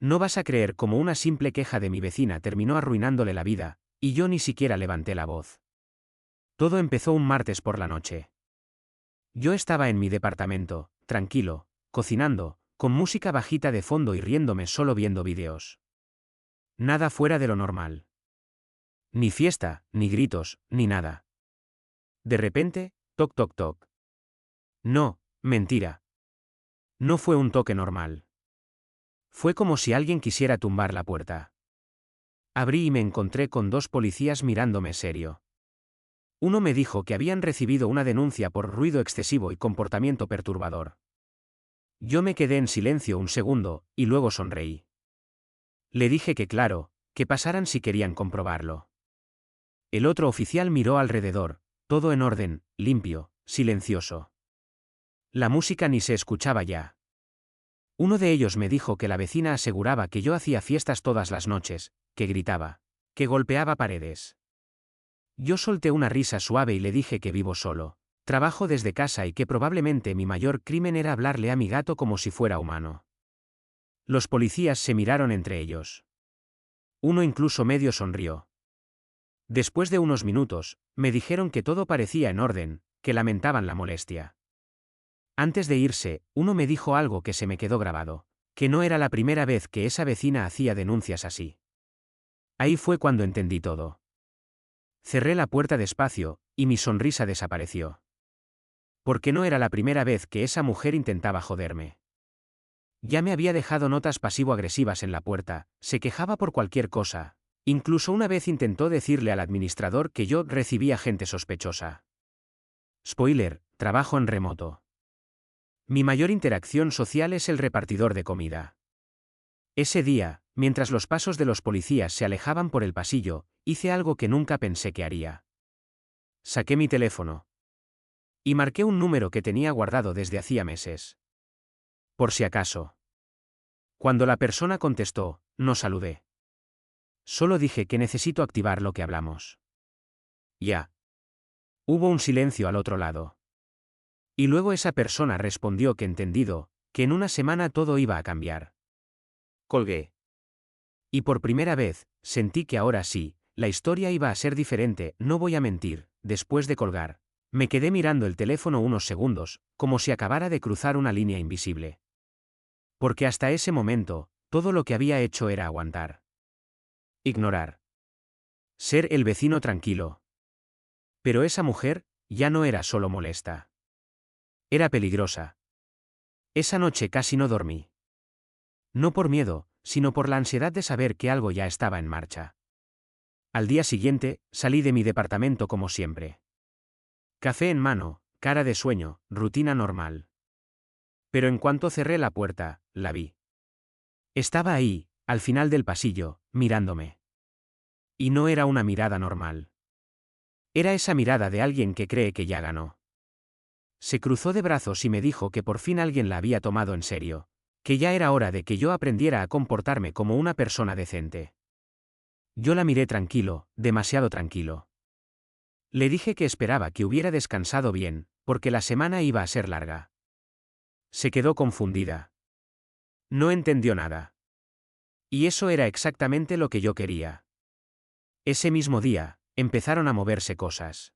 No vas a creer cómo una simple queja de mi vecina terminó arruinándole la vida, y yo ni siquiera levanté la voz. Todo empezó un martes por la noche. Yo estaba en mi departamento, tranquilo, cocinando, con música bajita de fondo y riéndome solo viendo vídeos. Nada fuera de lo normal. Ni fiesta, ni gritos, ni nada. De repente, toc toc toc. No, mentira. No fue un toque normal. Fue como si alguien quisiera tumbar la puerta. Abrí y me encontré con dos policías mirándome serio. Uno me dijo que habían recibido una denuncia por ruido excesivo y comportamiento perturbador. Yo me quedé en silencio un segundo, y luego sonreí. Le dije que claro, que pasaran si querían comprobarlo. El otro oficial miró alrededor, todo en orden, limpio, silencioso. La música ni se escuchaba ya. Uno de ellos me dijo que la vecina aseguraba que yo hacía fiestas todas las noches, que gritaba, que golpeaba paredes. Yo solté una risa suave y le dije que vivo solo, trabajo desde casa y que probablemente mi mayor crimen era hablarle a mi gato como si fuera humano. Los policías se miraron entre ellos. Uno incluso medio sonrió. Después de unos minutos, me dijeron que todo parecía en orden, que lamentaban la molestia. Antes de irse, uno me dijo algo que se me quedó grabado, que no era la primera vez que esa vecina hacía denuncias así. Ahí fue cuando entendí todo. Cerré la puerta despacio, y mi sonrisa desapareció. Porque no era la primera vez que esa mujer intentaba joderme. Ya me había dejado notas pasivo-agresivas en la puerta, se quejaba por cualquier cosa. Incluso una vez intentó decirle al administrador que yo recibía gente sospechosa. Spoiler, trabajo en remoto. Mi mayor interacción social es el repartidor de comida. Ese día, mientras los pasos de los policías se alejaban por el pasillo, hice algo que nunca pensé que haría. Saqué mi teléfono. Y marqué un número que tenía guardado desde hacía meses. Por si acaso. Cuando la persona contestó, no saludé. Solo dije que necesito activar lo que hablamos. Ya. Hubo un silencio al otro lado. Y luego esa persona respondió que entendido, que en una semana todo iba a cambiar. Colgué. Y por primera vez, sentí que ahora sí, la historia iba a ser diferente, no voy a mentir, después de colgar. Me quedé mirando el teléfono unos segundos, como si acabara de cruzar una línea invisible. Porque hasta ese momento, todo lo que había hecho era aguantar. Ignorar. Ser el vecino tranquilo. Pero esa mujer, ya no era solo molesta. Era peligrosa. Esa noche casi no dormí. No por miedo, sino por la ansiedad de saber que algo ya estaba en marcha. Al día siguiente, salí de mi departamento como siempre. Café en mano, cara de sueño, rutina normal. Pero en cuanto cerré la puerta, la vi. Estaba ahí, al final del pasillo, mirándome. Y no era una mirada normal. Era esa mirada de alguien que cree que ya ganó. Se cruzó de brazos y me dijo que por fin alguien la había tomado en serio, que ya era hora de que yo aprendiera a comportarme como una persona decente. Yo la miré tranquilo, demasiado tranquilo. Le dije que esperaba que hubiera descansado bien, porque la semana iba a ser larga. Se quedó confundida. No entendió nada. Y eso era exactamente lo que yo quería. Ese mismo día, empezaron a moverse cosas.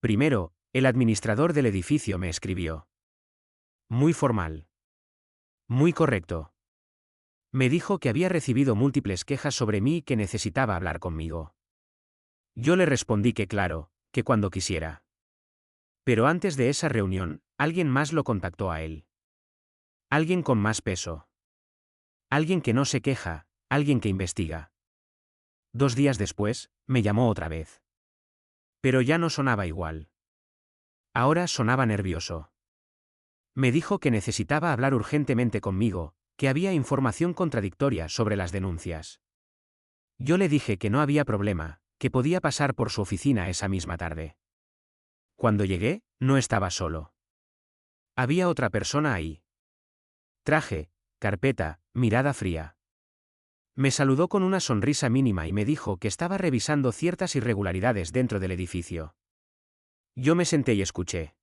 Primero, el administrador del edificio me escribió. Muy formal. Muy correcto. Me dijo que había recibido múltiples quejas sobre mí y que necesitaba hablar conmigo. Yo le respondí que claro, que cuando quisiera. Pero antes de esa reunión, alguien más lo contactó a él. Alguien con más peso. Alguien que no se queja, alguien que investiga. 2 días después, me llamó otra vez. Pero ya no sonaba igual. Ahora sonaba nervioso. Me dijo que necesitaba hablar urgentemente conmigo, que había información contradictoria sobre las denuncias. Yo le dije que no había problema, que podía pasar por su oficina esa misma tarde. Cuando llegué, no estaba solo. Había otra persona ahí. Traje, carpeta, mirada fría. Me saludó con una sonrisa mínima y me dijo que estaba revisando ciertas irregularidades dentro del edificio. Yo me senté y escuché.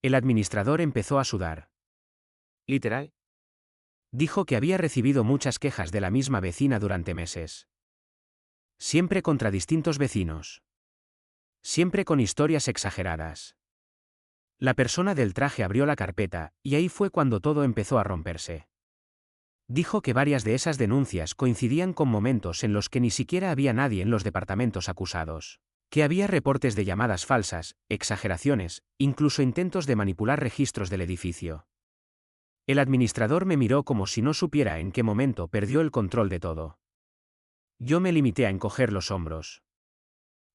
El administrador empezó a sudar. Literal. Dijo que había recibido muchas quejas de la misma vecina durante meses. Siempre contra distintos vecinos. Siempre con historias exageradas. La persona del traje abrió la carpeta, y ahí fue cuando todo empezó a romperse. Dijo que varias de esas denuncias coincidían con momentos en los que ni siquiera había nadie en los departamentos acusados. Que había reportes de llamadas falsas, exageraciones, incluso intentos de manipular registros del edificio. El administrador me miró como si no supiera en qué momento perdió el control de todo. Yo me limité a encoger los hombros.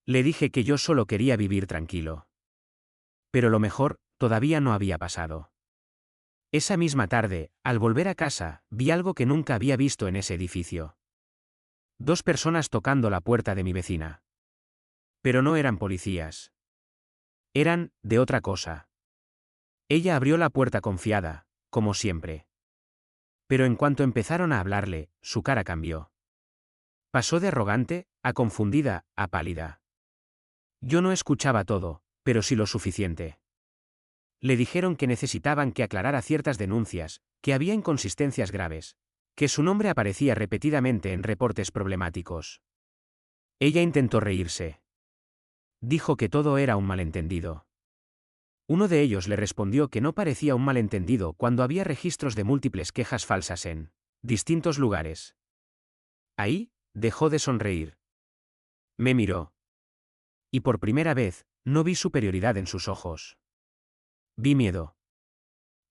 Le dije que yo solo quería vivir tranquilo. Pero lo mejor, todavía no había pasado. Esa misma tarde, al volver a casa, vi algo que nunca había visto en ese edificio. 2 personas tocando la puerta de mi vecina. Pero no eran policías. Eran, de otra cosa. Ella abrió la puerta confiada, como siempre. Pero en cuanto empezaron a hablarle, su cara cambió. Pasó de arrogante, a confundida, a pálida. Yo no escuchaba todo, pero sí lo suficiente. Le dijeron que necesitaban que aclarara ciertas denuncias, que había inconsistencias graves, que su nombre aparecía repetidamente en reportes problemáticos. Ella intentó reírse. Dijo que todo era un malentendido. Uno de ellos le respondió que no parecía un malentendido cuando había registros de múltiples quejas falsas en distintos lugares. Ahí, dejó de sonreír. Me miró. Y por primera vez, no vi superioridad en sus ojos. Vi miedo.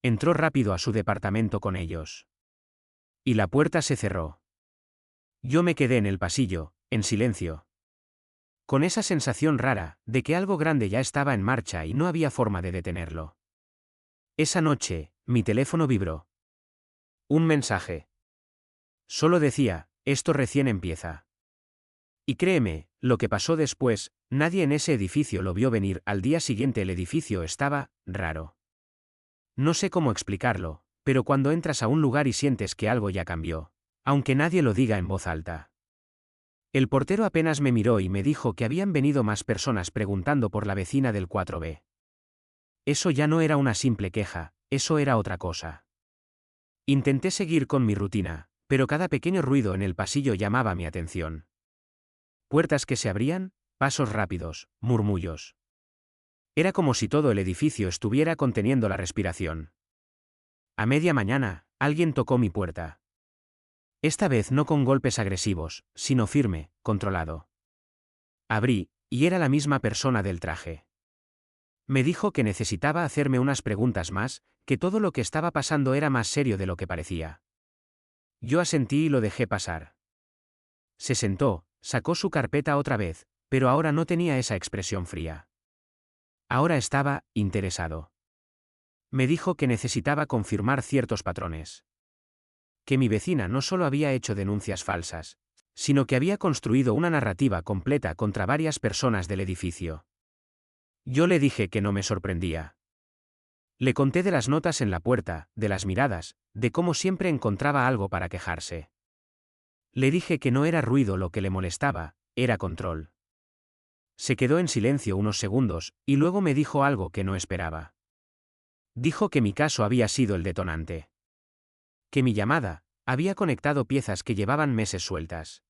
Entró rápido a su departamento con ellos. Y la puerta se cerró. Yo me quedé en el pasillo, en silencio. Con esa sensación rara, de que algo grande ya estaba en marcha y no había forma de detenerlo. Esa noche, mi teléfono vibró. Un mensaje. Solo decía, esto recién empieza. Y créeme, lo que pasó después, nadie en ese edificio lo vio venir. Al día siguiente el edificio estaba raro. No sé cómo explicarlo, pero cuando entras a un lugar y sientes que algo ya cambió, aunque nadie lo diga en voz alta. El portero apenas me miró y me dijo que habían venido más personas preguntando por la vecina del 4B. Eso ya no era una simple queja, eso era otra cosa. Intenté seguir con mi rutina, pero cada pequeño ruido en el pasillo llamaba mi atención. Puertas que se abrían, pasos rápidos, murmullos. Era como si todo el edificio estuviera conteniendo la respiración. A media mañana, alguien tocó mi puerta. Esta vez no con golpes agresivos, sino firme, controlado. Abrí, y era la misma persona del traje. Me dijo que necesitaba hacerme unas preguntas más, que todo lo que estaba pasando era más serio de lo que parecía. Yo asentí y lo dejé pasar. Se sentó, sacó su carpeta otra vez, pero ahora no tenía esa expresión fría. Ahora estaba interesado. Me dijo que necesitaba confirmar ciertos patrones. Que mi vecina no solo había hecho denuncias falsas, sino que había construido una narrativa completa contra varias personas del edificio. Yo le dije que no me sorprendía. Le conté de las notas en la puerta, de las miradas, de cómo siempre encontraba algo para quejarse. Le dije que no era ruido lo que le molestaba, era control. Se quedó en silencio unos segundos, y luego me dijo algo que no esperaba. Dijo que mi caso había sido el detonante. Que mi llamada había conectado piezas que llevaban meses sueltas.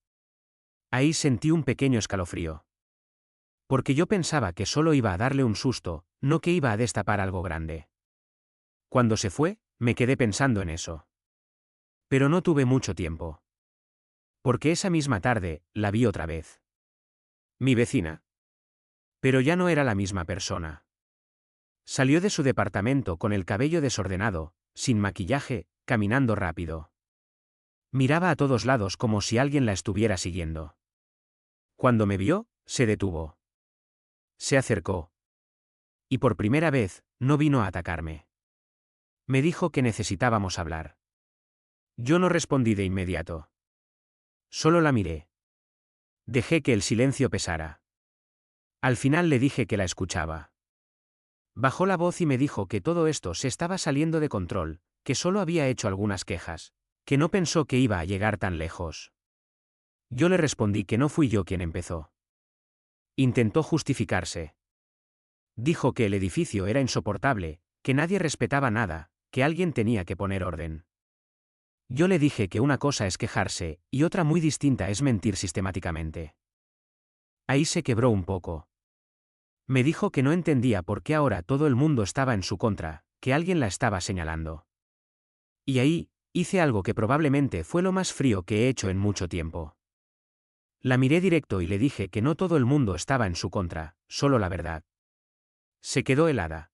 Ahí sentí un pequeño escalofrío. Porque yo pensaba que solo iba a darle un susto, no que iba a destapar algo grande. Cuando se fue, me quedé pensando en eso. Pero no tuve mucho tiempo. Porque esa misma tarde, la vi otra vez. Mi vecina. Pero ya no era la misma persona. Salió de su departamento con el cabello desordenado, sin maquillaje, caminando rápido. Miraba a todos lados como si alguien la estuviera siguiendo. Cuando me vio, se detuvo. Se acercó. Y por primera vez, no vino a atacarme. Me dijo que necesitábamos hablar. Yo no respondí de inmediato. Solo la miré. Dejé que el silencio pesara. Al final le dije que la escuchaba. Bajó la voz y me dijo que todo esto se estaba saliendo de control, que solo había hecho algunas quejas, que no pensó que iba a llegar tan lejos. Yo le respondí que no fui yo quien empezó. Intentó justificarse. Dijo que el edificio era insoportable, que nadie respetaba nada, que alguien tenía que poner orden. Yo le dije que una cosa es quejarse, y otra muy distinta es mentir sistemáticamente. Ahí se quebró un poco. Me dijo que no entendía por qué ahora todo el mundo estaba en su contra, que alguien la estaba señalando. Y ahí, hice algo que probablemente fue lo más frío que he hecho en mucho tiempo. La miré directo y le dije que no todo el mundo estaba en su contra, solo la verdad. Se quedó helada.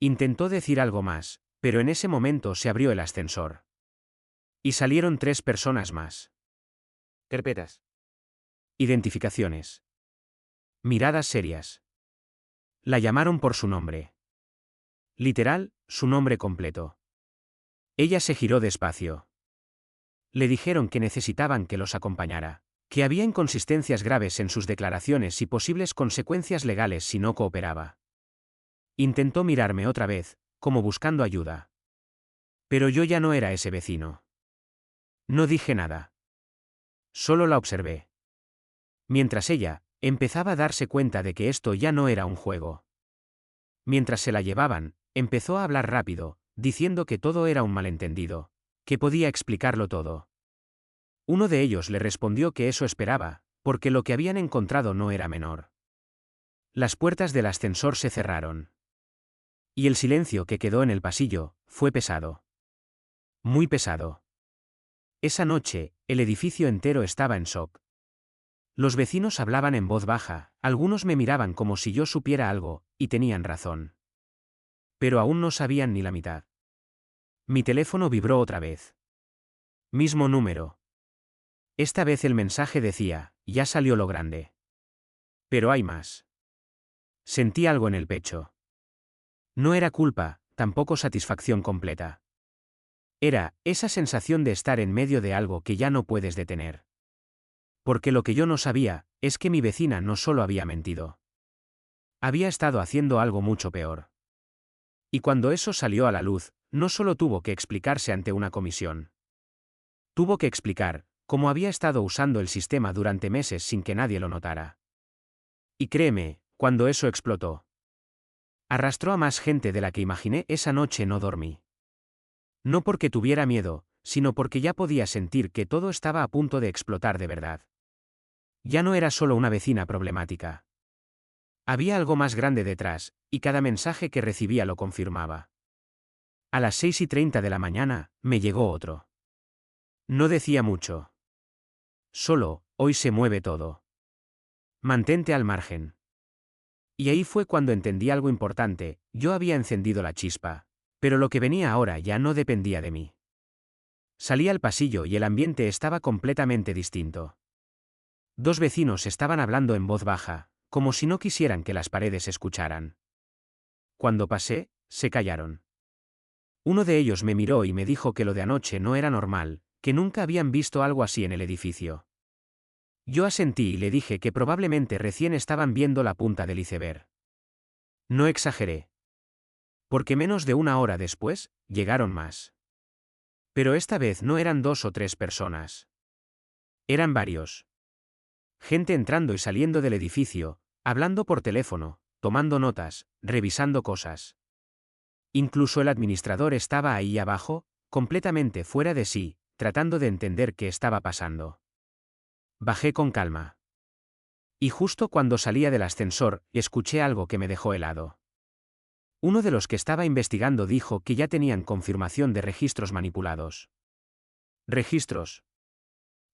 Intentó decir algo más, pero en ese momento se abrió el ascensor. Y salieron 3 personas más. Carpetas. Identificaciones. Miradas serias. La llamaron por su nombre. Literal, su nombre completo. Ella se giró despacio. Le dijeron que necesitaban que los acompañara, que había inconsistencias graves en sus declaraciones y posibles consecuencias legales si no cooperaba. Intentó mirarme otra vez, como buscando ayuda. Pero yo ya no era ese vecino. No dije nada. Solo la observé. Mientras ella, empezaba a darse cuenta de que esto ya no era un juego. Mientras se la llevaban, empezó a hablar rápido, diciendo que todo era un malentendido, que podía explicarlo todo. Uno de ellos le respondió que eso esperaba, porque lo que habían encontrado no era menor. Las puertas del ascensor se cerraron. Y el silencio que quedó en el pasillo, fue pesado. Muy pesado. Esa noche, el edificio entero estaba en shock. Los vecinos hablaban en voz baja, algunos me miraban como si yo supiera algo, y tenían razón. Pero aún no sabían ni la mitad. Mi teléfono vibró otra vez. Mismo número. Esta vez el mensaje decía, ya salió lo grande. Pero hay más. Sentí algo en el pecho. No era culpa, tampoco satisfacción completa. Era, esa sensación de estar en medio de algo que ya no puedes detener. Porque lo que yo no sabía, es que mi vecina no solo había mentido. Había estado haciendo algo mucho peor. Y cuando eso salió a la luz, no solo tuvo que explicarse ante una comisión. Tuvo que explicar cómo había estado usando el sistema durante meses sin que nadie lo notara. Y créeme, cuando eso explotó, arrastró a más gente de la que imaginé. Esa noche no dormí. No porque tuviera miedo, sino porque ya podía sentir que todo estaba a punto de explotar de verdad. Ya no era solo una vecina problemática. Había algo más grande detrás, y cada mensaje que recibía lo confirmaba. A las 6:30 de la mañana, me llegó otro. No decía mucho. Solo, hoy se mueve todo. Mantente al margen. Y ahí fue cuando entendí algo importante, yo había encendido la chispa, pero lo que venía ahora ya no dependía de mí. Salí al pasillo y el ambiente estaba completamente distinto. 2 vecinos estaban hablando en voz baja, como si no quisieran que las paredes escucharan. Cuando pasé, se callaron. Uno de ellos me miró y me dijo que lo de anoche no era normal, que nunca habían visto algo así en el edificio. Yo asentí y le dije que probablemente recién estaban viendo la punta del iceberg. No exageré. Porque menos de una hora después, llegaron más. Pero esta vez no eran 2 o 3 personas. Eran varios. Gente entrando y saliendo del edificio, hablando por teléfono, tomando notas, revisando cosas. Incluso el administrador estaba ahí abajo, completamente fuera de sí, tratando de entender qué estaba pasando. Bajé con calma. Y justo cuando salía del ascensor, escuché algo que me dejó helado. Uno de los que estaba investigando dijo que ya tenían confirmación de registros manipulados. Registros.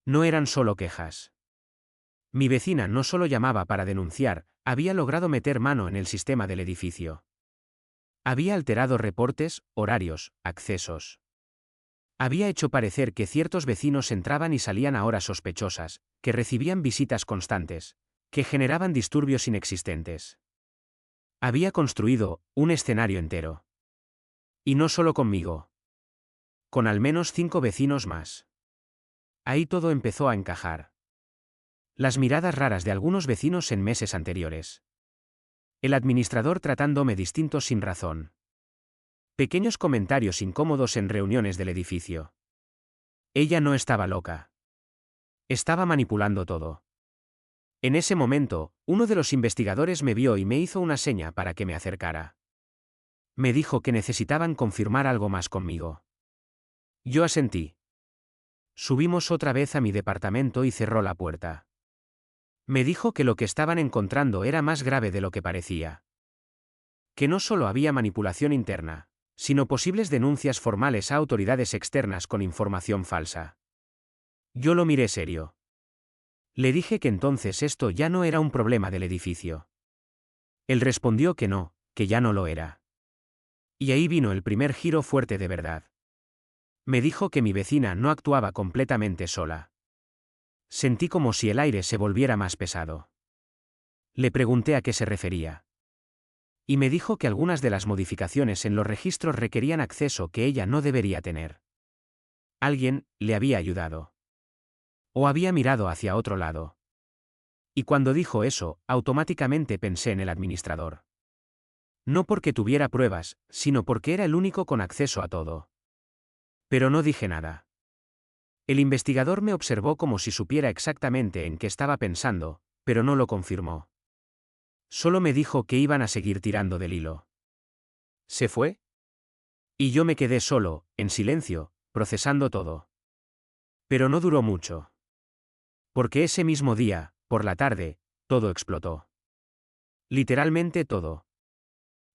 No eran solo quejas. Mi vecina no solo llamaba para denunciar, había logrado meter mano en el sistema del edificio. Había alterado reportes, horarios, accesos. Había hecho parecer que ciertos vecinos entraban y salían a horas sospechosas, que recibían visitas constantes, que generaban disturbios inexistentes. Había construido un escenario entero. Y no solo conmigo. Con al menos 5 vecinos más. Ahí todo empezó a encajar. Las miradas raras de algunos vecinos en meses anteriores. El administrador tratándome distinto sin razón. Pequeños comentarios incómodos en reuniones del edificio. Ella no estaba loca. Estaba manipulando todo. En ese momento, uno de los investigadores me vio y me hizo una seña para que me acercara. Me dijo que necesitaban confirmar algo más conmigo. Yo asentí. Subimos otra vez a mi departamento y cerró la puerta. Me dijo que lo que estaban encontrando era más grave de lo que parecía. Que no solo había manipulación interna, sino posibles denuncias formales a autoridades externas con información falsa. Yo lo miré serio. Le dije que entonces esto ya no era un problema del edificio. Él respondió que no, que ya no lo era. Y ahí vino el primer giro fuerte de verdad. Me dijo que mi vecina no actuaba completamente sola. Sentí como si el aire se volviera más pesado. Le pregunté a qué se refería. Y me dijo que algunas de las modificaciones en los registros requerían acceso que ella no debería tener. Alguien le había ayudado. O había mirado hacia otro lado. Y cuando dijo eso, automáticamente pensé en el administrador. No porque tuviera pruebas, sino porque era el único con acceso a todo. Pero no dije nada. El investigador me observó como si supiera exactamente en qué estaba pensando, pero no lo confirmó. Solo me dijo que iban a seguir tirando del hilo. ¿Se fue? Y yo me quedé solo, en silencio, procesando todo. Pero no duró mucho. Porque ese mismo día, por la tarde, todo explotó. Literalmente todo.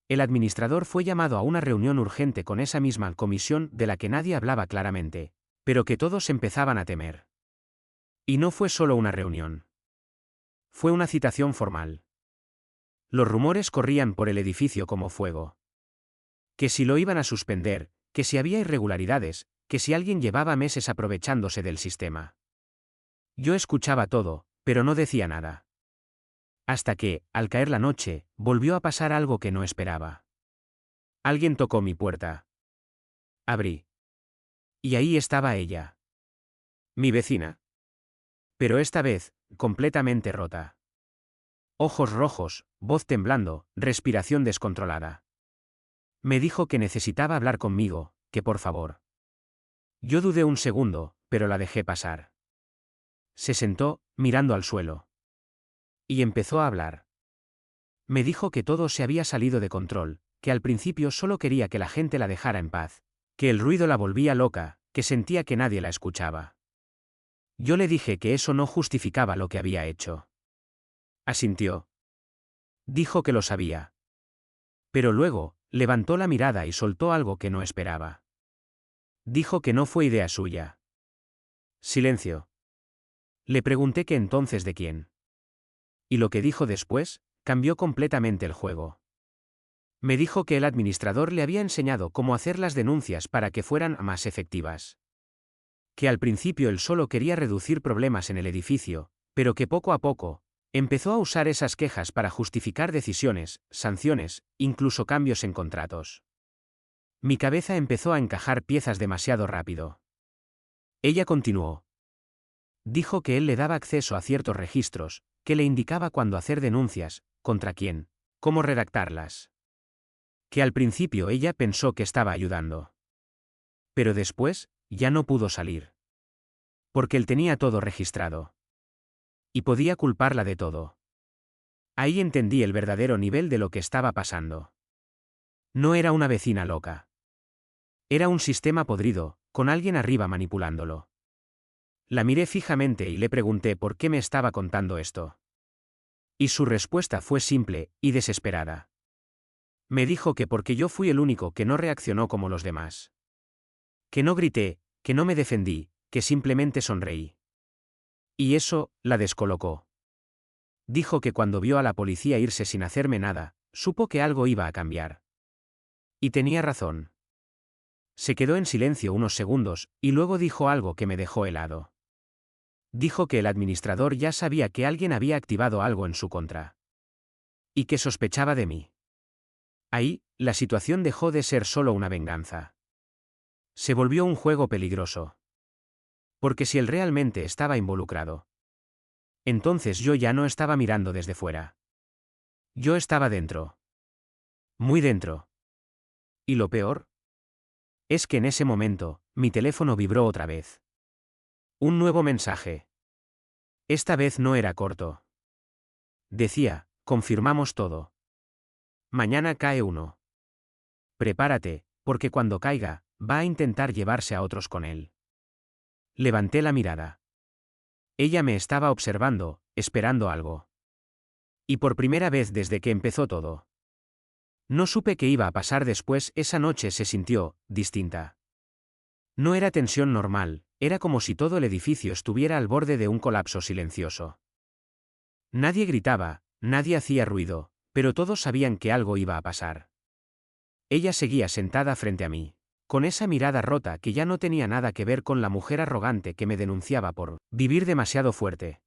El administrador fue llamado a una reunión urgente con esa misma comisión de la que nadie hablaba claramente, pero que todos empezaban a temer. Y no fue solo una reunión. Fue una citación formal. Los rumores corrían por el edificio como fuego. Que si lo iban a suspender, que si había irregularidades, que si alguien llevaba meses aprovechándose del sistema. Yo escuchaba todo, pero no decía nada. Hasta que, al caer la noche, volvió a pasar algo que no esperaba. Alguien tocó mi puerta. Abrí. Y ahí estaba ella. Mi vecina. Pero esta vez, completamente rota. Ojos rojos, voz temblando, respiración descontrolada. Me dijo que necesitaba hablar conmigo, que por favor. Yo dudé un segundo, pero la dejé pasar. Se sentó, mirando al suelo. Y empezó a hablar. Me dijo que todo se había salido de control, que al principio solo quería que la gente la dejara en paz, que el ruido la volvía loca, que sentía que nadie la escuchaba. Yo le dije que eso no justificaba lo que había hecho. Asintió. Dijo que lo sabía. Pero luego, levantó la mirada y soltó algo que no esperaba. Dijo que no fue idea suya. Silencio. Le pregunté que entonces de quién. Y lo que dijo después, cambió completamente el juego. Me dijo que el administrador le había enseñado cómo hacer las denuncias para que fueran más efectivas. Que al principio él solo quería reducir problemas en el edificio, pero que poco a poco, empezó a usar esas quejas para justificar decisiones, sanciones, incluso cambios en contratos. Mi cabeza empezó a encajar piezas demasiado rápido. Ella continuó. Dijo que él le daba acceso a ciertos registros, que le indicaba cuándo hacer denuncias, contra quién, cómo redactarlas. Que al principio ella pensó que estaba ayudando. Pero después, ya no pudo salir. Porque él tenía todo registrado. Y podía culparla de todo. Ahí entendí el verdadero nivel de lo que estaba pasando. No era una vecina loca. Era un sistema podrido, con alguien arriba manipulándolo. La miré fijamente y le pregunté por qué me estaba contando esto. Y su respuesta fue simple y desesperada. Me dijo que porque yo fui el único que no reaccionó como los demás. Que no grité, que no me defendí, que simplemente sonreí. Y eso, la descolocó. Dijo que cuando vio a la policía irse sin hacerme nada, supo que algo iba a cambiar. Y tenía razón. Se quedó en silencio unos segundos, y luego dijo algo que me dejó helado. Dijo que el administrador ya sabía que alguien había activado algo en su contra. Y que sospechaba de mí. Ahí, la situación dejó de ser solo una venganza. Se volvió un juego peligroso. Porque si él realmente estaba involucrado, entonces yo ya no estaba mirando desde fuera. Yo estaba dentro. Muy dentro. Y lo peor es que en ese momento, mi teléfono vibró otra vez. Un nuevo mensaje. Esta vez no era corto. Decía, confirmamos todo. Mañana cae uno. Prepárate, porque cuando caiga, va a intentar llevarse a otros con él. Levanté la mirada. Ella me estaba observando, esperando algo. Y por primera vez desde que empezó todo. No supe qué iba a pasar después. Esa noche se sintió distinta. No era tensión normal, era como si todo el edificio estuviera al borde de un colapso silencioso. Nadie gritaba, nadie hacía ruido, pero todos sabían que algo iba a pasar. Ella seguía sentada frente a mí, con esa mirada rota que ya no tenía nada que ver con la mujer arrogante que me denunciaba por vivir demasiado fuerte.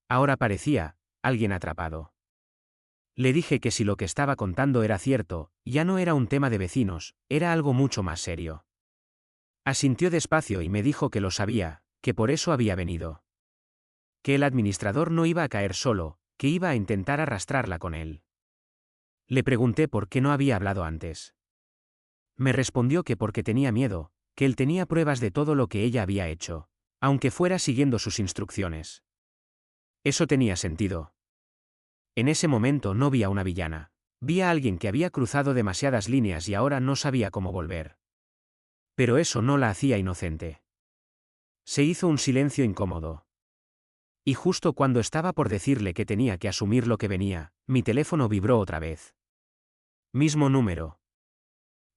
Ahora parecía alguien atrapado. Le dije que si lo que estaba contando era cierto, ya no era un tema de vecinos, era algo mucho más serio. Asintió despacio y me dijo que lo sabía, que por eso había venido. Que el administrador no iba a caer solo, que iba a intentar arrastrarla con él. Le pregunté por qué no había hablado antes. Me respondió que porque tenía miedo, que él tenía pruebas de todo lo que ella había hecho, aunque fuera siguiendo sus instrucciones. Eso tenía sentido. En ese momento no vi a una villana. Vi a alguien que había cruzado demasiadas líneas y ahora no sabía cómo volver. Pero eso no la hacía inocente. Se hizo un silencio incómodo. Y justo cuando estaba por decirle que tenía que asumir lo que venía, mi teléfono vibró otra vez. Mismo número.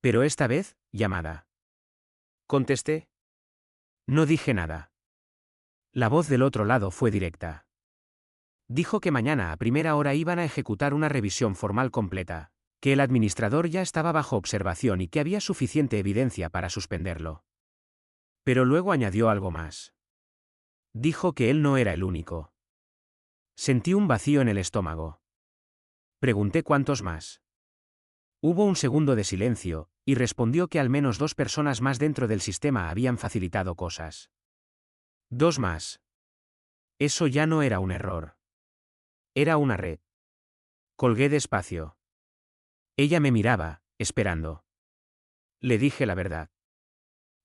Pero esta vez, llamada. Contesté. No dije nada. La voz del otro lado fue directa. Dijo que mañana a primera hora iban a ejecutar una revisión formal completa, que el administrador ya estaba bajo observación y que había suficiente evidencia para suspenderlo. Pero luego añadió algo más. Dijo que él no era el único. Sentí un vacío en el estómago. Pregunté cuántos más. Hubo un segundo de silencio, y respondió que al menos 2 personas más dentro del sistema habían facilitado cosas. 2 más. Eso ya no era un error. Era una red. Colgué despacio. Ella me miraba, esperando. Le dije la verdad.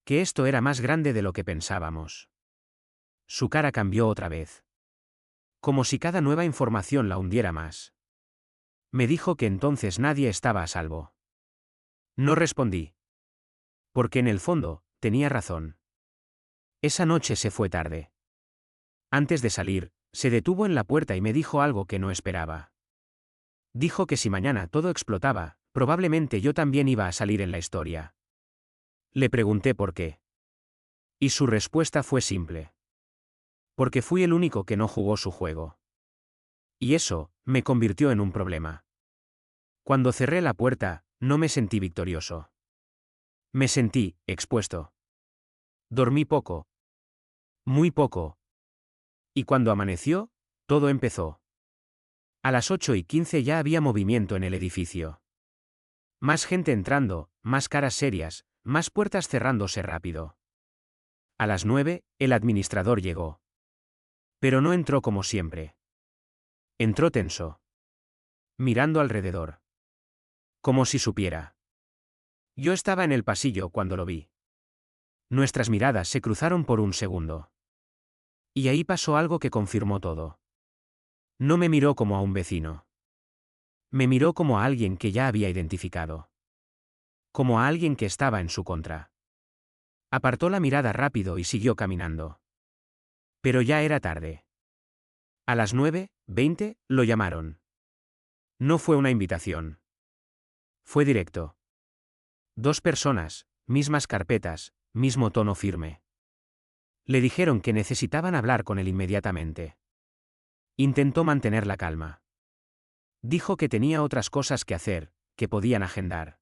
Que esto era más grande de lo que pensábamos. Su cara cambió otra vez. Como si cada nueva información la hundiera más. Me dijo que entonces nadie estaba a salvo. No respondí. Porque en el fondo, tenía razón. Esa noche se fue tarde. Antes de salir, se detuvo en la puerta y me dijo algo que no esperaba. Dijo que si mañana todo explotaba, probablemente yo también iba a salir en la historia. Le pregunté por qué. Y su respuesta fue simple. Porque fui el único que no jugó su juego. Y eso, me convirtió en un problema. Cuando cerré la puerta, no me sentí victorioso. Me sentí expuesto. Dormí poco. Muy poco. Y cuando amaneció, todo empezó. A las 8:15 ya había movimiento en el edificio. Más gente entrando, más caras serias, más puertas cerrándose rápido. A las 9, el administrador llegó. Pero no entró como siempre. Entró tenso. Mirando alrededor. Como si supiera. Yo estaba en el pasillo cuando lo vi. Nuestras miradas se cruzaron por un segundo. Y ahí pasó algo que confirmó todo. No me miró como a un vecino. Me miró como a alguien que ya había identificado. Como a alguien que estaba en su contra. Apartó la mirada rápido y siguió caminando. Pero ya era tarde. A las 9:20, lo llamaron. No fue una invitación. Fue directo. 2 personas, mismas carpetas, mismo tono firme. Le dijeron que necesitaban hablar con él inmediatamente. Intentó mantener la calma. Dijo que tenía otras cosas que hacer, que podían agendar.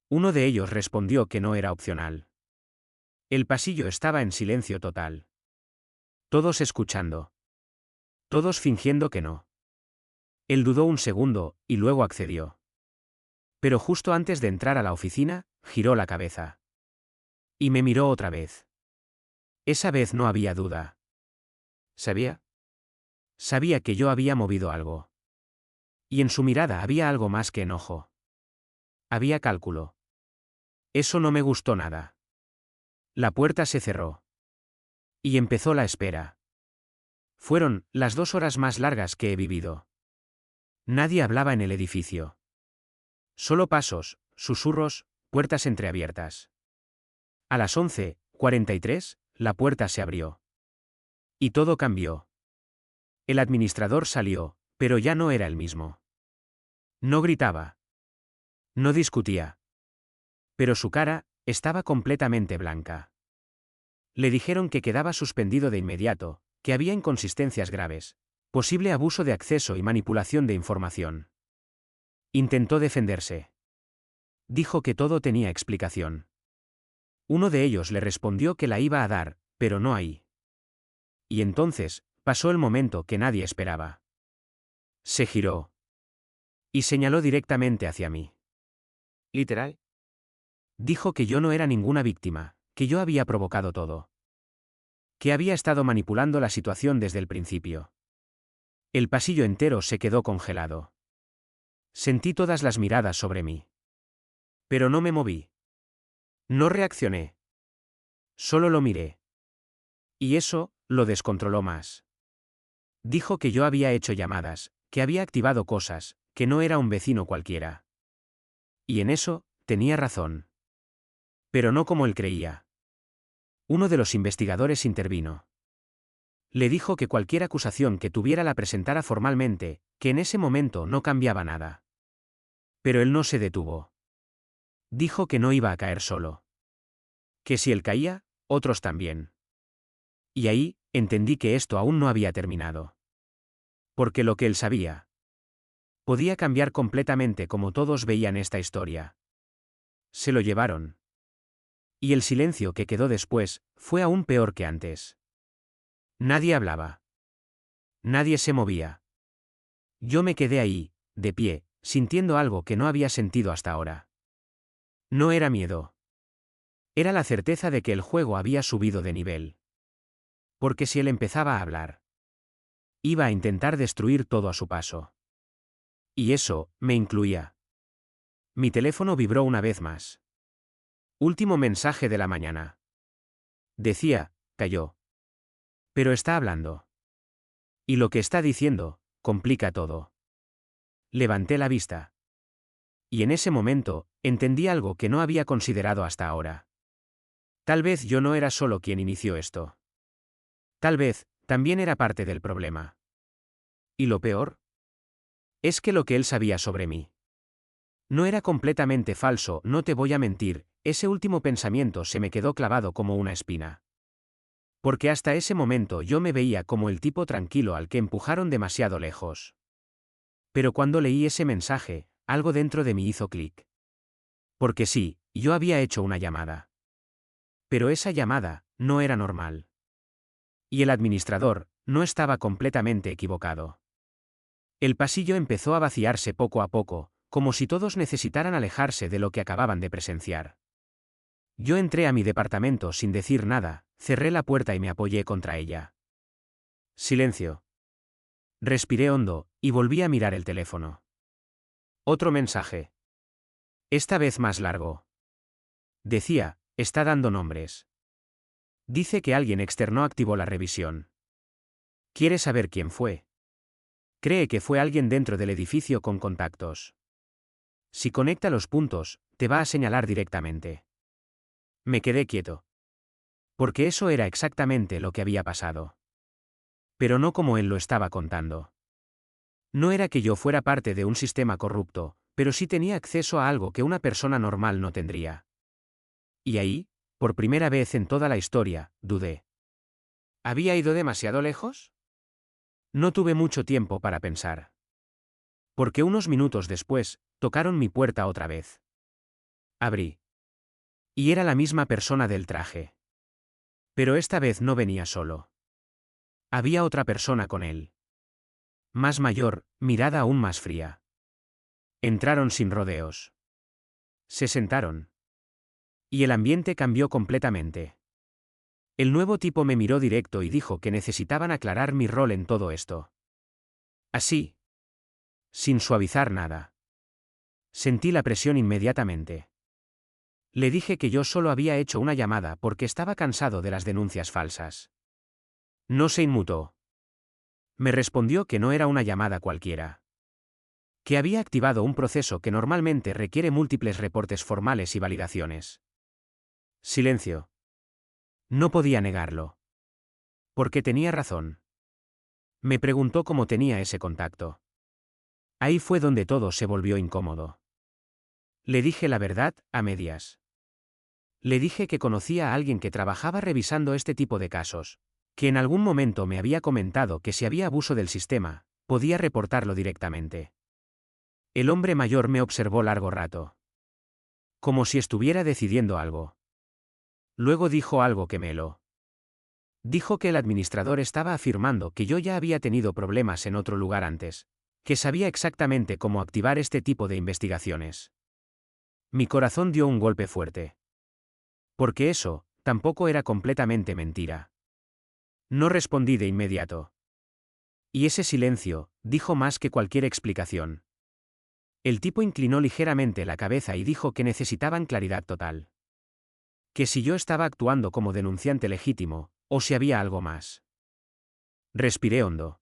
Uno de ellos respondió que no era opcional. El pasillo estaba en silencio total. Todos escuchando. Todos fingiendo que no. Él dudó un segundo, y luego accedió. Pero justo antes de entrar a la oficina, giró la cabeza. Y me miró otra vez. Esa vez no había duda. ¿Sabía? Sabía que yo había movido algo. Y en su mirada había algo más que enojo. Había cálculo. Eso no me gustó nada. La puerta se cerró. Y empezó la espera. Fueron las 2 horas más largas que he vivido. Nadie hablaba en el edificio. Solo pasos, susurros, puertas entreabiertas. A las 11:43, la puerta se abrió. Y todo cambió. El administrador salió, pero ya no era el mismo. No gritaba. No discutía. Pero su cara estaba completamente blanca. Le dijeron que quedaba suspendido de inmediato, que había inconsistencias graves, posible abuso de acceso y manipulación de información. Intentó defenderse. Dijo que todo tenía explicación. Uno de ellos le respondió que la iba a dar, pero no ahí. Y entonces, pasó el momento que nadie esperaba. Se giró. Y señaló directamente hacia mí. ¿Literal? Dijo que yo no era ninguna víctima, que yo había provocado todo. Que había estado manipulando la situación desde el principio. El pasillo entero se quedó congelado. Sentí todas las miradas sobre mí. Pero no me moví. No reaccioné. Solo lo miré. Y eso lo descontroló más. Dijo que yo había hecho llamadas, que había activado cosas, que no era un vecino cualquiera. Y en eso, tenía razón. Pero no como él creía. Uno de los investigadores intervino. Le dijo que cualquier acusación que tuviera la presentara formalmente, que en ese momento no cambiaba nada. Pero él no se detuvo. Dijo que no iba a caer solo. Que si él caía, otros también. Y ahí, entendí que esto aún no había terminado. Porque lo que él sabía podía cambiar completamente como todos veían esta historia. Se lo llevaron. Y el silencio que quedó después fue aún peor que antes. Nadie hablaba. Nadie se movía. Yo me quedé ahí, de pie, sintiendo algo que no había sentido hasta ahora. No era miedo. Era la certeza de que el juego había subido de nivel. Porque si él empezaba a hablar, iba a intentar destruir todo a su paso. Y eso me incluía. Mi teléfono vibró una vez más. Último mensaje de la mañana. Decía, cayó. Pero está hablando. Y lo que está diciendo, complica todo. Levanté la vista. Y en ese momento, entendí algo que no había considerado hasta ahora. Tal vez yo no era solo quien inició esto. Tal vez, también era parte del problema. ¿Y lo peor? Es que lo que él sabía sobre mí no era completamente falso, no te voy a mentir, ese último pensamiento se me quedó clavado como una espina. Porque hasta ese momento yo me veía como el tipo tranquilo al que empujaron demasiado lejos. Pero cuando leí ese mensaje, algo dentro de mí hizo clic. Porque sí, yo había hecho una llamada. Pero esa llamada no era normal. Y el administrador no estaba completamente equivocado. El pasillo empezó a vaciarse poco a poco, como si todos necesitaran alejarse de lo que acababan de presenciar. Yo entré a mi departamento sin decir nada, cerré la puerta y me apoyé contra ella. Silencio. Respiré hondo, y volví a mirar el teléfono. Otro mensaje. Esta vez más largo. Decía, está dando nombres. Dice que alguien externo activó la revisión. Quiere saber quién fue. Cree que fue alguien dentro del edificio con contactos. Si conecta los puntos, te va a señalar directamente. Me quedé quieto. Porque eso era exactamente lo que había pasado. Pero no como él lo estaba contando. No era que yo fuera parte de un sistema corrupto, pero sí tenía acceso a algo que una persona normal no tendría. Y ahí, por primera vez en toda la historia, dudé. ¿Había ido demasiado lejos? No tuve mucho tiempo para pensar. Porque unos minutos después, tocaron mi puerta otra vez. Abrí. Y era la misma persona del traje. Pero esta vez no venía solo. Había otra persona con él. Más mayor, mirada aún más fría. Entraron sin rodeos. Se sentaron. Y el ambiente cambió completamente. El nuevo tipo me miró directo y dijo que necesitaban aclarar mi rol en todo esto. Así. Sin suavizar nada. Sentí la presión inmediatamente. Le dije que yo solo había hecho una llamada porque estaba cansado de las denuncias falsas. No se inmutó. Me respondió que no era una llamada cualquiera. Que había activado un proceso que normalmente requiere múltiples reportes formales y validaciones. Silencio. No podía negarlo. Porque tenía razón. Me preguntó cómo tenía ese contacto. Ahí fue donde todo se volvió incómodo. Le dije la verdad, a medias. Le dije que conocía a alguien que trabajaba revisando este tipo de casos, que en algún momento me había comentado que si había abuso del sistema, podía reportarlo directamente. El hombre mayor me observó largo rato. Como si estuviera decidiendo algo. Luego dijo algo que me heló. Dijo que el administrador estaba afirmando que yo ya había tenido problemas en otro lugar antes, que sabía exactamente cómo activar este tipo de investigaciones. Mi corazón dio un golpe fuerte. Porque eso, tampoco era completamente mentira. No respondí de inmediato. Y ese silencio, dijo más que cualquier explicación. El tipo inclinó ligeramente la cabeza y dijo que necesitaban claridad total. Que si yo estaba actuando como denunciante legítimo, o si había algo más. Respiré hondo.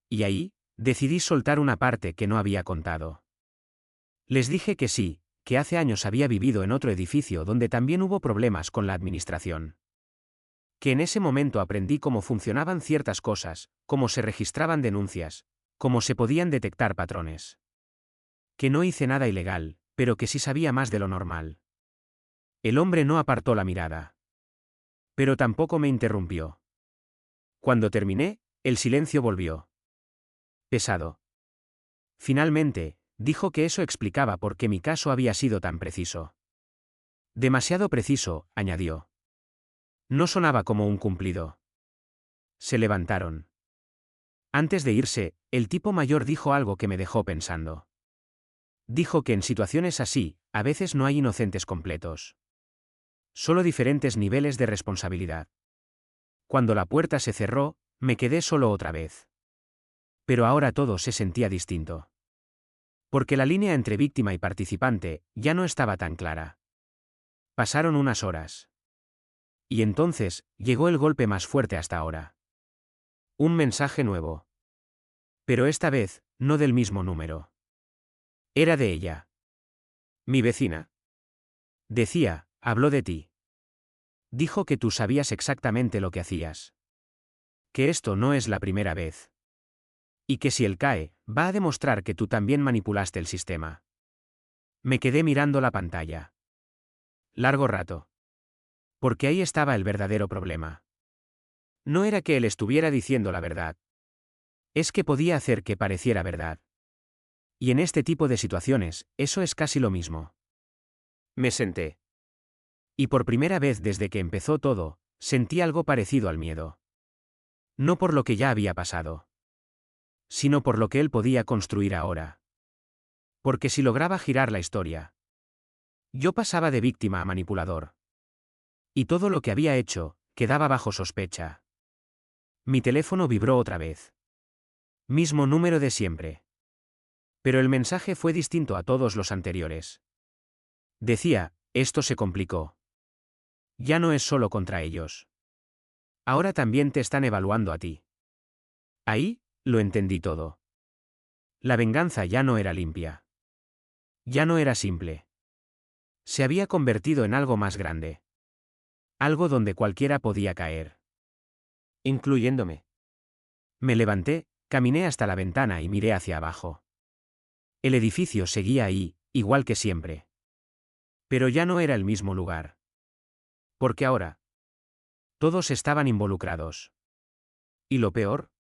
Y ahí, decidí soltar una parte que no había contado. Les dije que sí, que hace años había vivido en otro edificio donde también hubo problemas con la administración. Que en ese momento aprendí cómo funcionaban ciertas cosas, cómo se registraban denuncias, cómo se podían detectar patrones. Que no hice nada ilegal, pero que sí sabía más de lo normal. El hombre no apartó la mirada. Pero tampoco me interrumpió. Cuando terminé, el silencio volvió. Pesado. Finalmente, dijo que eso explicaba por qué mi caso había sido tan preciso. Demasiado preciso, añadió. No sonaba como un cumplido. Se levantaron. Antes de irse, el tipo mayor dijo algo que me dejó pensando. Dijo que en situaciones así, a veces no hay inocentes completos. Solo diferentes niveles de responsabilidad. Cuando la puerta se cerró, me quedé solo otra vez. Pero ahora todo se sentía distinto. Porque la línea entre víctima y participante ya no estaba tan clara. Pasaron unas horas. Y entonces, llegó el golpe más fuerte hasta ahora. Un mensaje nuevo. Pero esta vez, no del mismo número. Era de ella. Mi vecina. Decía, habló de ti. Dijo que tú sabías exactamente lo que hacías. Que esto no es la primera vez. Y que si él cae, va a demostrar que tú también manipulaste el sistema. Me quedé mirando la pantalla. Largo rato. Porque ahí estaba el verdadero problema. No era que él estuviera diciendo la verdad. Es que podía hacer que pareciera verdad. Y en este tipo de situaciones, eso es casi lo mismo. Me senté. Y por primera vez desde que empezó todo, sentí algo parecido al miedo. No por lo que ya había pasado, sino por lo que él podía construir ahora. Porque si lograba girar la historia, yo pasaba de víctima a manipulador. Y todo lo que había hecho, quedaba bajo sospecha. Mi teléfono vibró otra vez. Mismo número de siempre. Pero el mensaje fue distinto a todos los anteriores. Decía, esto se complicó. Ya no es solo contra ellos. Ahora también te están evaluando a ti. Ahí, lo entendí todo. La venganza ya no era limpia. Ya no era simple. Se había convertido en algo más grande. Algo donde cualquiera podía caer. Incluyéndome. Me levanté, caminé hasta la ventana y miré hacia abajo. El edificio seguía ahí, igual que siempre. Pero ya no era el mismo lugar. Porque ahora, todos estaban involucrados. Y lo peor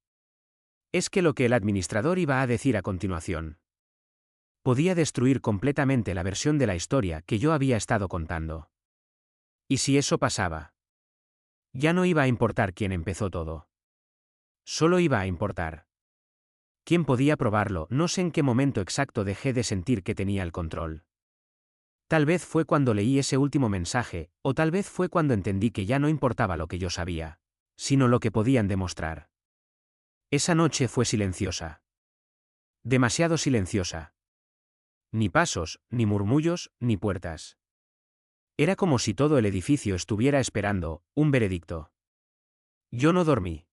es que lo que el administrador iba a decir a continuación podía destruir completamente la versión de la historia que yo había estado contando. Y si eso pasaba, ya no iba a importar quién empezó todo. Solo iba a importar quién podía probarlo. No sé en qué momento exacto dejé de sentir que tenía el control. Tal vez fue cuando leí ese último mensaje, o tal vez fue cuando entendí que ya no importaba lo que yo sabía, sino lo que podían demostrar. Esa noche fue silenciosa. Demasiado silenciosa. Ni pasos, ni murmullos, ni puertas. Era como si todo el edificio estuviera esperando un veredicto. Yo no dormí.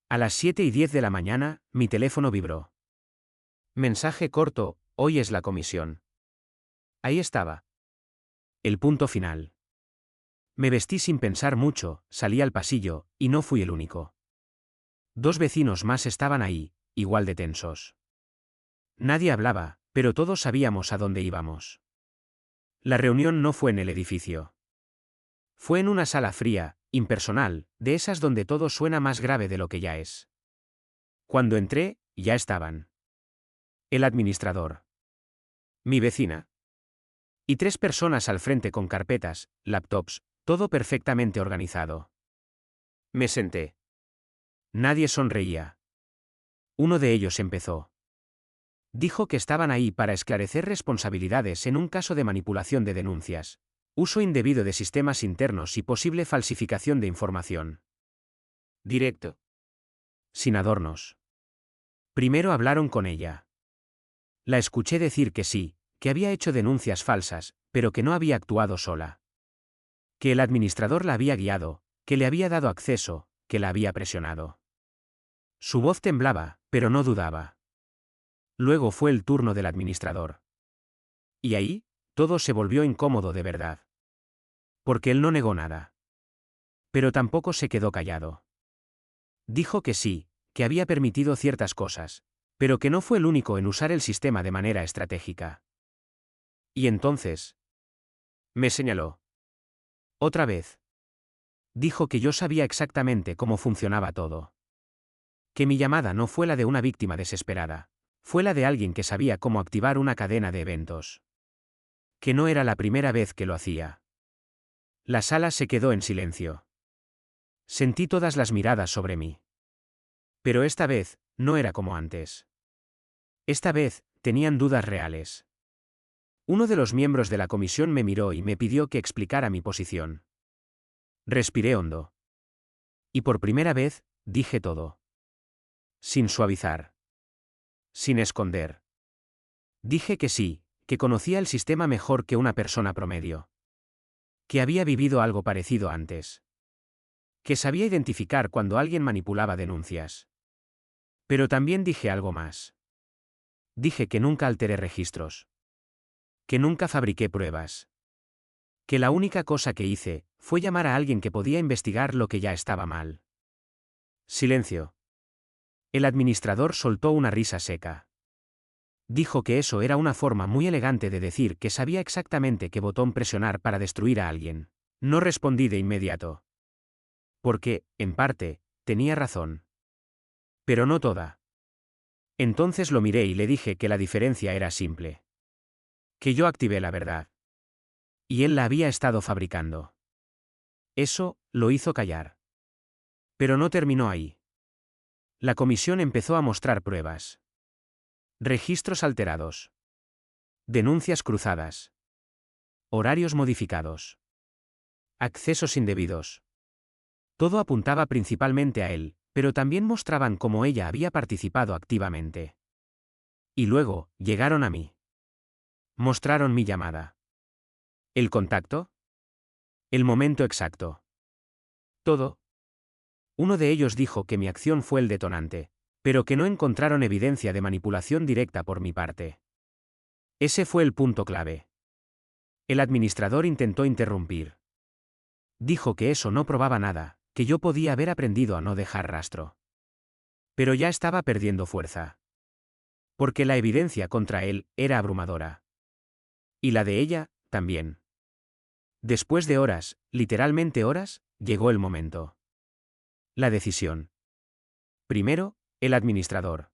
A las 7:10 de la mañana, mi teléfono vibró. Mensaje corto, hoy es la comisión. Ahí estaba. El punto final. Me vestí sin pensar mucho, salí al pasillo, y no fui el único. 2 vecinos más estaban ahí, igual de tensos. Nadie hablaba, pero todos sabíamos a dónde íbamos. La reunión no fue en el edificio. Fue en una sala fría, impersonal, de esas donde todo suena más grave de lo que ya es. Cuando entré, ya estaban. El administrador. Mi vecina. Y 3 personas al frente con carpetas, laptops, todo perfectamente organizado. Me senté. Nadie sonreía. Uno de ellos empezó. Dijo que estaban ahí para esclarecer responsabilidades en un caso de manipulación de denuncias, uso indebido de sistemas internos y posible falsificación de información. Directo. Sin adornos. Primero hablaron con ella. La escuché decir que sí, que había hecho denuncias falsas, pero que no había actuado sola. Que el administrador la había guiado, que le había dado acceso, que la había presionado. Su voz temblaba, pero no dudaba. Luego fue el turno del administrador. Y ahí, todo se volvió incómodo de verdad. Porque él no negó nada. Pero tampoco se quedó callado. Dijo que sí, que había permitido ciertas cosas, pero que no fue el único en usar el sistema de manera estratégica. Y entonces, me señaló. Otra vez. Dijo que yo sabía exactamente cómo funcionaba todo. Que mi llamada no fue la de una víctima desesperada, fue la de alguien que sabía cómo activar una cadena de eventos. Que no era la primera vez que lo hacía. La sala se quedó en silencio. Sentí todas las miradas sobre mí. Pero esta vez, no era como antes. Esta vez, tenían dudas reales. Uno de los miembros de la comisión me miró y me pidió que explicara mi posición. Respiré hondo. Y por primera vez, dije todo. Sin suavizar. Sin esconder. Dije que sí, que conocía el sistema mejor que una persona promedio. Que había vivido algo parecido antes. Que sabía identificar cuando alguien manipulaba denuncias. Pero también dije algo más. Dije que nunca alteré registros. Que nunca fabriqué pruebas. Que la única cosa que hice, fue llamar a alguien que podía investigar lo que ya estaba mal. Silencio. El administrador soltó una risa seca. Dijo que eso era una forma muy elegante de decir que sabía exactamente qué botón presionar para destruir a alguien. No respondí de inmediato. Porque, en parte, tenía razón. Pero no toda. Entonces lo miré y le dije que la diferencia era simple. Que yo activé la verdad. Y él la había estado fabricando. Eso, lo hizo callar. Pero no terminó ahí. La comisión empezó a mostrar pruebas. Registros alterados. Denuncias cruzadas. Horarios modificados. Accesos indebidos. Todo apuntaba principalmente a él, pero también mostraban cómo ella había participado activamente. Y luego, llegaron a mí. Mostraron mi llamada. ¿El contacto? El momento exacto. Todo. Uno de ellos dijo que mi acción fue el detonante, pero que no encontraron evidencia de manipulación directa por mi parte. Ese fue el punto clave. El administrador intentó interrumpir. Dijo que eso no probaba nada, que yo podía haber aprendido a no dejar rastro. Pero ya estaba perdiendo fuerza. Porque la evidencia contra él era abrumadora. Y la de ella, también. Después de horas, literalmente horas, llegó el momento. La decisión. Primero, el administrador.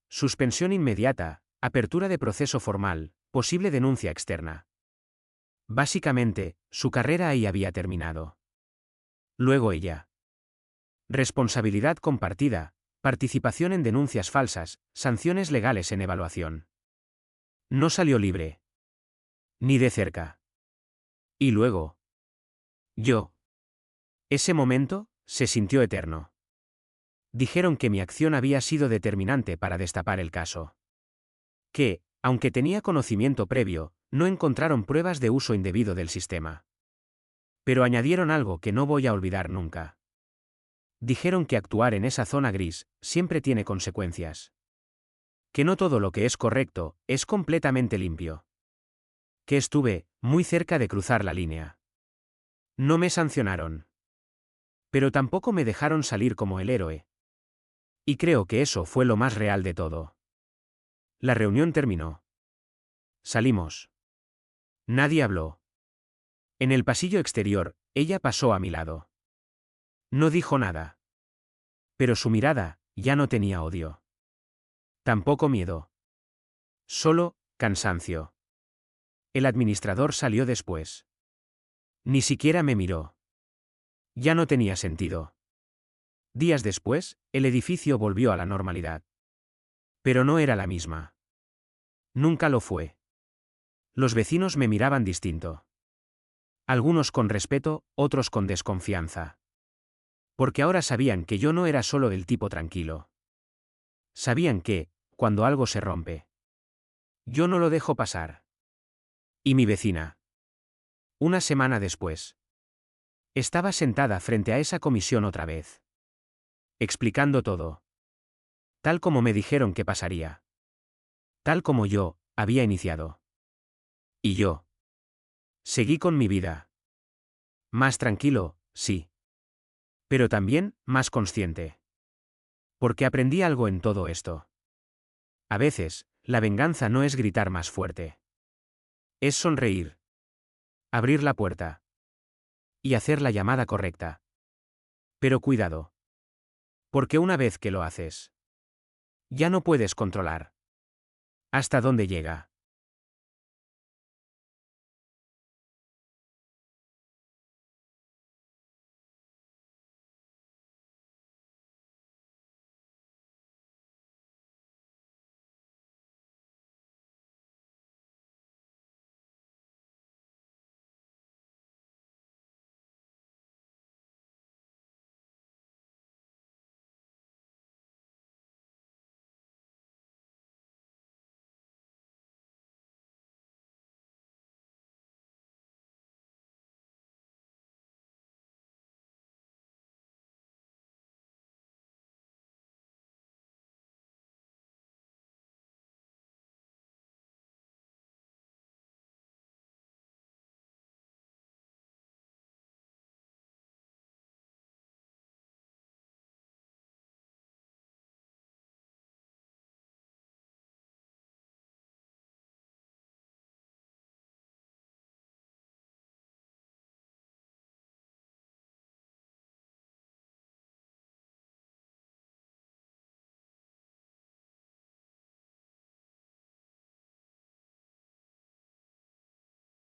Suspensión inmediata, apertura de proceso formal, posible denuncia externa. Básicamente, su carrera ahí había terminado. Luego ella. Responsabilidad compartida, participación en denuncias falsas, sanciones legales en evaluación. No salió libre. Ni de cerca. Y luego. Yo. Ese momento, se sintió eterno. Dijeron que mi acción había sido determinante para destapar el caso. Que, aunque tenía conocimiento previo, no encontraron pruebas de uso indebido del sistema. Pero añadieron algo que no voy a olvidar nunca. Dijeron que actuar en esa zona gris siempre tiene consecuencias. Que no todo lo que es correcto es completamente limpio. Que estuve muy cerca de cruzar la línea. No me sancionaron. Pero tampoco me dejaron salir como el héroe. Y creo que eso fue lo más real de todo. La reunión terminó. Salimos. Nadie habló. En el pasillo exterior, ella pasó a mi lado. No dijo nada. Pero su mirada ya no tenía odio. Tampoco miedo. Solo cansancio. El administrador salió después. Ni siquiera me miró. Ya no tenía sentido. Días después, el edificio volvió a la normalidad. Pero no era la misma. Nunca lo fue. Los vecinos me miraban distinto. Algunos con respeto, otros con desconfianza. Porque ahora sabían que yo no era solo el tipo tranquilo. Sabían que, cuando algo se rompe, yo no lo dejo pasar. Y mi vecina. Una semana después. Estaba sentada frente a esa comisión otra vez. Explicando todo. Tal como me dijeron que pasaría. Tal como yo había iniciado. Y yo. Seguí con mi vida. Más tranquilo, sí. Pero también, más consciente. Porque aprendí algo en todo esto. A veces, la venganza no es gritar más fuerte. Es sonreír. Abrir la puerta. Y hacer la llamada correcta. Pero cuidado. Porque una vez que lo haces, ya no puedes controlar. ¿Hasta dónde llega?